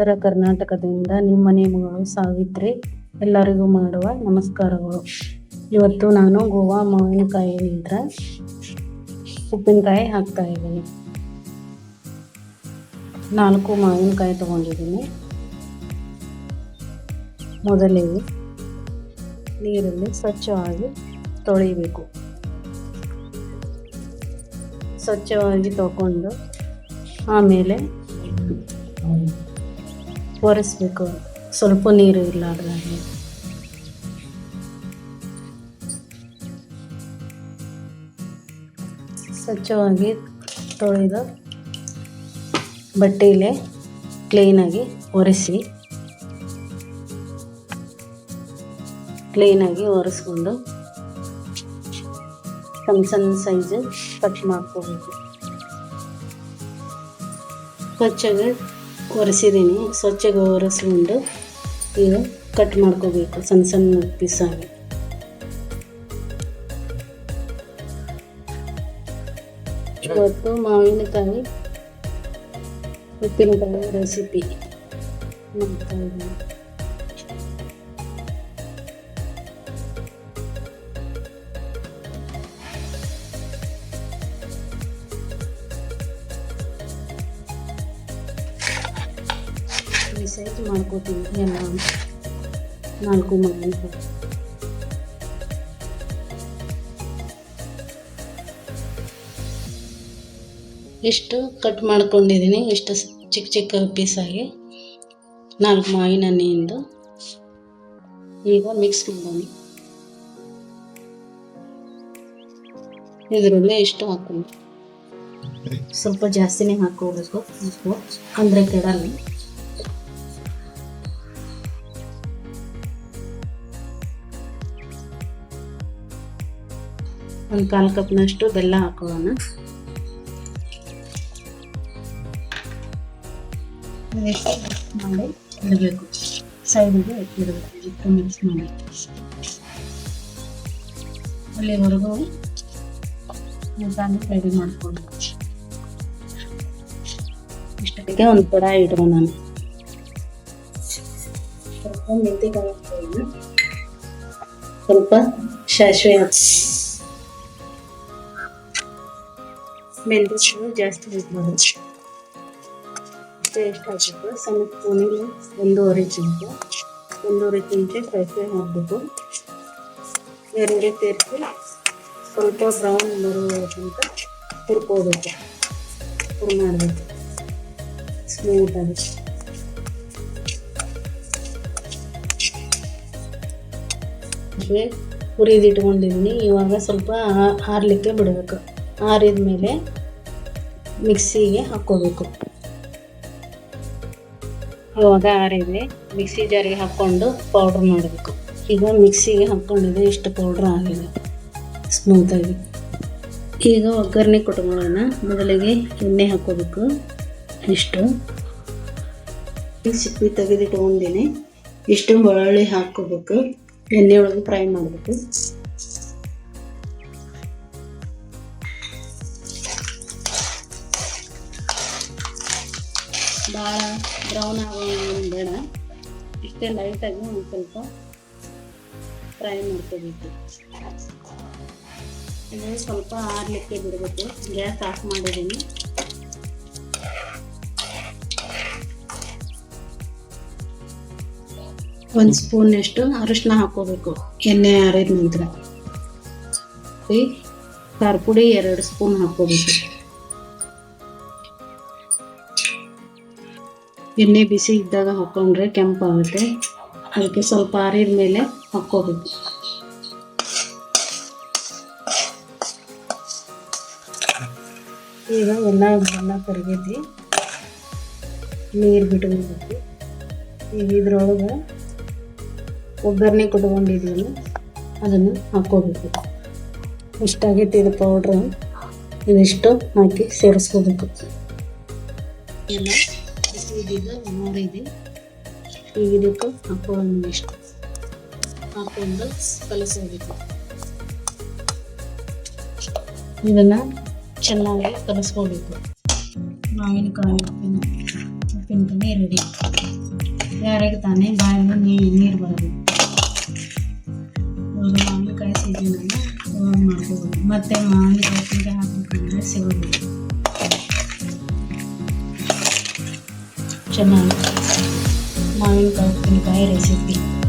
ಉತ್ತರ ಕರ್ನಾಟಕದಿಂದ ನಿಮ್ಮ ಮನೆ ಮಗಳು ಸಾವಿತ್ರಿ. ಎಲ್ಲರಿಗೂ ಮಾಡುವ ನಮಸ್ಕಾರಗಳು. ಇವತ್ತು ನಾನು ಗೋವಾ ಮಾವಿನಕಾಯಿಯಿಂದ ಉಪ್ಪಿನಕಾಯಿ ಹಾಕ್ತಾ ಇದ್ದೀನಿ. 4 ಮಾವಿನಕಾಯಿ ತಗೊಂಡಿದ್ದೀನಿ. ಮೊದಲಿಗೆ ನೀರಲ್ಲಿ ಸ್ವಚ್ಛವಾಗಿ ತೊಳಿಬೇಕು. ಸ್ವಚ್ಛವಾಗಿ ತಗೊಂಡು ಆಮೇಲೆ ಒರೆಸ್ಬೇಕು. ಸ್ವಲ್ಪ ನೀರು ಇರಲಾರ್ದಾಗೆ. ಸ್ವಚ್ಛವಾಗಿ ತೊಳೆದ ಬಟ್ಟೆಯಲ್ಲೇ ಕ್ಲೀನಾಗಿ ಒರೆಸ್ಕೊಂಡು ಸಣ್ಣ ಸೈಜ್ ಕಟ್ ಮಾಡ್ಕೋಬೇಕು. ಸ್ವಚ್ಛಗೆ ಒರೆಸಿದ್ದೀನಿ. ಸ್ವಚ್ಛಗೆ ಒರೆಸ್ಕೊಂಡು ಈಗ ಕಟ್ ಮಾಡ್ಕೋಬೇಕು ಸಣ್ಣ ಪೀಸಾಗಿ. ಇವತ್ತು ಮಾವಿನಕಾಯಿ ಉಪ್ಪಿನಕಾಯಿ ರೆಸಿಪಿ ಮಾಡ್ತಾ ಇದ್ದೀನಿ. ಈ ಸೈಜ್ ಮಾಡ್ಕೋತೀನಿ ಎಲ್ಲ 4 ಮಾವಿನಕಾಯಿ. ಇಷ್ಟು ಕಟ್ ಮಾಡ್ಕೊಂಡಿದ್ದೀನಿ. ಇಷ್ಟು ಚಿಕ್ಕ ಪೀಸಾಗಿ 4 ಮಾವಿನ ಹಣ್ಣಿಂದು ಈಗ ಮಿಕ್ಸ್ ಮಾಡೋಣ. ಇದರಲ್ಲಿ ಇಷ್ಟು ಹಾಕೊಂಡು ಸ್ವಲ್ಪ ಜಾಸ್ತಿನೇ ಹಾಕೋಬೇಕು ಉಪ್ಪು, ಅಂದರೆ ಕೆಡಲ್ಲ. ಒಂದು 1/4 ಕಪ್ನಷ್ಟು ಬೆಲ್ಲ ಹಾಕೋಣ. ಮಾಡಿ ಇಡಬೇಕು, ಸೈಡಿಗೆ ಇಟ್ಟು ಮಿಕ್ಸ್ ಮಾಡಿ. ಅಲ್ಲಿವರೆಗೂ ಮಸಾಲೆ ರೆಡಿ ಮಾಡ್ಕೊಂಡು ಇಷ್ಟಕ್ಕೆ ಒಂದು ಕಡಾಯಿ ಇಟ್ಕೊಂಡು ನಾನು ಸ್ವಲ್ಪ ಮೆಂತ್ಯಕಾಯಿ ಹಾಕೋಣ. ಸ್ವಲ್ಪ ಸಾಸಿವೆ ಹಾಕಿ. ಮೆಂತ್ಯ ಜಾಸ್ತಿ ಹಾಕ್ಬೋದು. ಟೇಸ್ಟ್ ಹಾಕಬೇಕು. ಸಣ್ಣ ಸ್ಪೂನಿಗೆ 1.5 ಚಮಚ ಸಾಸಿವೆ ಹಾಕಬೇಕು. ಎರಡು ಸೇರಿಸಿ ಸ್ವಲ್ಪ ಬ್ರೌನ್ ಬರುವಂತ ಹುರ್ಕೋಬೇಕು. ಮಾಡಬೇಕು ಸ್ಮೂತಾಗಿ. ಹುರಿದಿಟ್ಕೊಂಡಿದ್ದೀನಿ. ಇವಾಗ ಸ್ವಲ್ಪ ಆರಲಿಕ್ಕೆ ಬಿಡಬೇಕು. ಆರಿದ ಮೇಲೆ ಮಿಕ್ಸಿಗೆ ಹಾಕ್ಕೋಬೇಕು. ಇವಾಗ ಆರಿದೆ. ಮಿಕ್ಸಿ ಜಾರಿಗೆ ಹಾಕ್ಕೊಂಡು ಪೌಡ್ರ್ ಮಾಡಬೇಕು. ಈಗ ಮಿಕ್ಸಿಗೆ ಹಾಕ್ಕೊಂಡಿದೆ. ಇಷ್ಟು ಪೌಡ್ರ್ ಆಗಿದೆ ಸ್ಮೂತಾಗಿ. ಈಗ ಒಗ್ಗರಣೆ ಕೊಟ್ಕೊಳ್ಳೋಣ. ಮೊದಲಿಗೆ ಎಣ್ಣೆ ಹಾಕ್ಕೋಬೇಕು. ಇಷ್ಟು ಸಿಪ್ಪಿ ತೆಗೆದಿಟ್ಕೊಂಡಿದ್ದೀನಿ. ಇಷ್ಟು ಬೆಳ್ಳುಳ್ಳಿ ಹಾಕ್ಕೋಬೇಕು. ಎಣ್ಣೆ ಒಳಗೆ ಫ್ರೈ ಮಾಡಬೇಕು. ಭಾಳ ಬ್ರೌನ್ ಆಗೋದು ಬೇಡ. ಇಷ್ಟೇ ಲೈಟಾಗಿ ಒಂದು ಸ್ವಲ್ಪ ಫ್ರೈ ಮಾಡ್ಕೋಬೇಕು. ಇದು ಸ್ವಲ್ಪ ಆರಲಿಕ್ಕೆ ಬಿಡಬೇಕು. ಗ್ಯಾಸ್ ಆಫ್ ಮಾಡಿದ್ದೀನಿ. ಒಂದು ಸ್ಪೂನಷ್ಟು ಅರಿಶಿನ ಹಾಕ್ಕೋಬೇಕು ಎಣ್ಣೆ ಆರಿದ ನಂತರ. ಖಾರ ಪುಡಿ 2 ಸ್ಪೂನ್ ಹಾಕ್ಕೋಬೇಕು. ಎಣ್ಣೆ ಬಿಸಿ ಇದ್ದಾಗ ಹಾಕ್ಕೊಂಡ್ರೆ ಕೆಂಪಾಗುತ್ತೆ. ಅದಕ್ಕೆ ಸ್ವಲ್ಪ ಆರಿದ ಮೇಲೆ ಹಾಕ್ಕೋಬೇಕು. ಈಗ ಎಲ್ಲ ಕರಗೈತಿ. ನೀರು ಬಿಟ್ಕೊಬೇಕು. ಈಗ ಇದ್ರೊಳಗೆ ಒಗ್ಗರಣೆ ಕೊಟ್ಕೊಂಡಿದ್ದೀವಿ, ಅದನ್ನು ಹಾಕ್ಕೋಬೇಕು. ಇಷ್ಟಾಗೈತಿ ಇದು ಪೌಡ್ರು. ಇದಿಷ್ಟು ಹಾಕಿ ಸೇರಿಸ್ಕೋಬೇಕು. ಎಲ್ಲ ಬಿಸಿದಿದ್ದು ನೋಡಿದೆ. ಈಗ ಇದಕ್ಕೆ ಹಾಕೊಳ್ಳೋಣ. ಇಷ್ಟು ಹಾಕ್ಕೊಂಡು ಕಲಿಸೋಬೇಕು. ಇದನ್ನು ಚೆನ್ನಾಗಿ ಕಲಿಸ್ಕೋಬೇಕು. ಮಾವಿನಕಾಯಿ ಉಪ್ಪಿನಕಾಯಿ ರೆಡಿ. ಯಾರಿಗೆ ತಾನೇ ಬಾಯಲ್ಲಿ ನೀರು ಬರಬೇಕು. ಇವಾಗ ಮಾವಿನಕಾಯಿ ಸೀಸನಲ್ಲ ಇವಾಗ ಮಾಡ್ಕೋಬೋದು. ಮತ್ತು ಮಾವಿನಕಾಯಿ ತಿಂಡಿ ಹಾಕಬೇಕಂದ್ರೆ ಸಿಗೋದಿಲ್ಲ. ಚೆನ್ನಾಗಿ ಮಾವಿನಕಾಯಿ ಉಪ್ಪಿನಕಾಯಿ ರೆಸಿಪಿ.